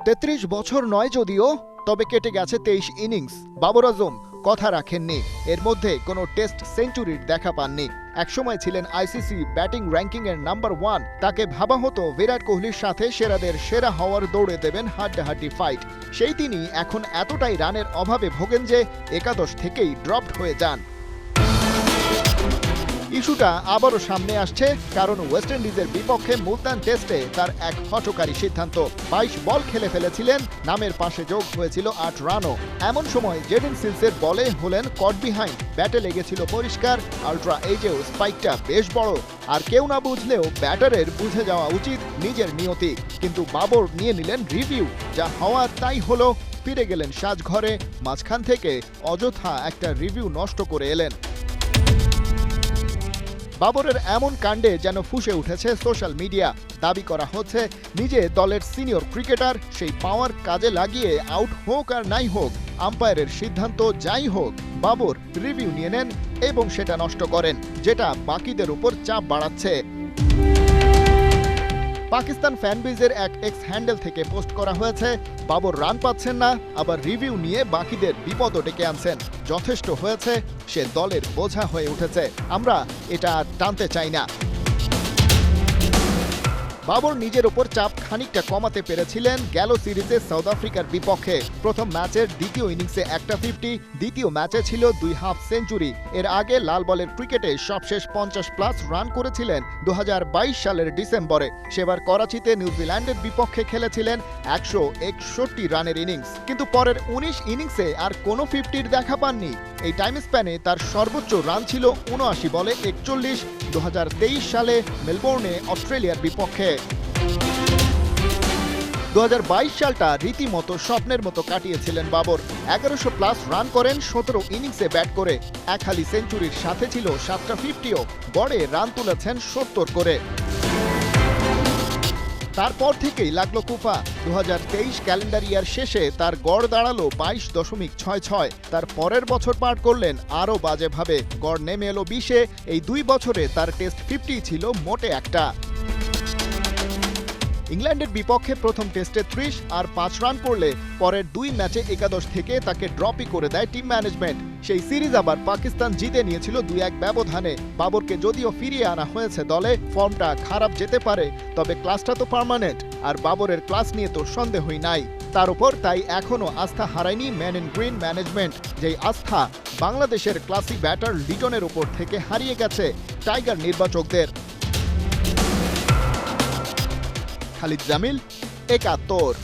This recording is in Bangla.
৩৩ বছর নয় যদিও, তবে কেটে গেছে ২৩ ইনিংস। বাবর আজম কথা রাখেননি, এর মধ্যে কোনো টেস্ট সেঞ্চুরির দেখা পাননি। একসময় ছিলেন আইসিসি ব্যাটিং র্যাঙ্কিংয়ের নাম্বার 1। তাকে ভাবা হতো বিরাট কোহলির সাথে সেরাদের সেরা হওয়ার দৌড়ে দেবেন হাড্ডাহাড্ডি ফাইট। সেই তিনি এখন এতটাই রানের অভাবে ভোগেন যে একাদশ থেকেই ড্রপড হয়ে যান। ইস্যুটা আবারও সামনে আসছে, কারণ ওয়েস্ট ইন্ডিজের বিপক্ষে মুলতান টেস্টে তার এক হঠকারী সিদ্ধান্ত। ২২ বল খেলে ফেলেছিলেন, নামের পাশে যোগ হয়েছিল ৮ রানও। এমন সময় জেডেন সিলসের বলে হলেন কট বিহাইন্ড। ব্যাটে লেগেছিল পরিষ্কার, আল্ট্রা এজেও স্পাইকটা বেশ বড়। আর কেউ না বুঝলেও ব্যাটারের বুঝে যাওয়া উচিত নিজের নিয়তি। কিন্তু বাবর নিয়ে নিলেন রিভিউ, যা হওয়ার তাই হলো। ফিরে গেলেন সাজঘরে, মাঝখান থেকে অযথা একটা রিভিউ নষ্ট করে এলেন। বাবরের এমন কাণ্ডে যেন ফুঁসে উঠেছে সোশ্যাল মিডিয়া। দাবি করা হচ্ছে নিজে দলের সিনিয়র ক্রিকেটার, সেই পাওয়ার কাজে লাগিয়ে আউট হোক আর নাই হোক, আম্পায়ারের সিদ্ধান্ত যাই হোক, বাবর রিভিউ নিয়ে নেন এবং সেটা নষ্ট করেন, যেটা বাকিদের উপর চাপ বাড়াচ্ছে। পাকিস্তান ফ্যানবেজের এক এক্স হ্যান্ডেল থেকে পোস্ট করা হয়েছে, বাবর রান পাচ্ছেন না, আবার রিভিউ নিয়ে বাকিদের বিপদও ডেকে আনছেন। যথেষ্ট হয়েছে, সে দলের বোঝা হয়ে উঠেছে, আমরা এটা টানতে চাই না। বাবর নিজের উপর চাপ খানিকটা কমাতে পেরেছিলেন গেল সিরিজে সাউথ আফ্রিকার বিপক্ষে। প্রথম ম্যাচের দ্বিতীয় ইনিংসে একটা 50, দ্বিতীয় ম্যাচে ছিল 2 হাফ সেঞ্চুরি। এর আগে লাল বলের ক্রিকেটে সবশেষ 50+ রান করেছিলেন 2022 সালের ডিসেম্বরে। সেবার করাচিতে নিউজিল্যান্ডের বিপক্ষে খেলেছিলেন 161 রানের ইনিংস। কিন্তু পরের 19 ইনিংসে আর কোনো 50-র দেখা পাননি। এই টাইম স্প্যানে তার সর্বোচ্চ রান ছিল 79 বলে 41, 2023 সালে মেলবোর্নে অস্ট্রেলিয়ার বিপক্ষে। 2022 সালটা রীতিমতো স্বপ্নের মতো কাটিয়েছিলেন বাবর। 1100+ রান করেন 17 ইনিংসে ব্যাট করে। এক হালি সেঞ্চুরির সাথে ছিল 7টা 50ও। গড়ে রান তুলেছেন 70 করে। তারপর থেকেই লাগলো কুফা। 2023 ক্যালেন্ডার ইয়ার শেষে তার গড় দাঁড়ালো 22.66। তার পরের বছর পার করলেন আরও বাজেভাবে, গড় নেমে এলো 20-এ। এই 2 বছরে তার টেস্ট 50 ছিল মোটে একটা। ইংল্যান্ডের বিপক্ষে প্রথম টেস্টে 30 আর 5 রান করলে পরের 2 ম্যাচে একাদশ থেকে তাকে ড্রপই করে দেয় টিম ম্যানেজমেন্ট। সেই সিরিজ আবার পাকিস্তান জিতে নিয়েছিল 2-1 ব্যবধানে। বাবরকে যদিও ফিরিয়ে আনা হয়েছে দলে, ফর্মটা খারাপ যেতে পারে, তবে ক্লাসটা তো পার্মানেন্ট, আর বাবরের ক্লাস নিয়ে তো সন্দেহই নাই। তার উপর তাই এখনও আস্থা হারায়নি ম্যান ইন গ্রিন ম্যানেজমেন্ট, যেই আস্থা বাংলাদেশের ক্লাসি ব্যাটার লিটনের উপর থেকে হারিয়ে গেছে টাইগার নির্বাচকদের। খালিদ জামিল, ৭১।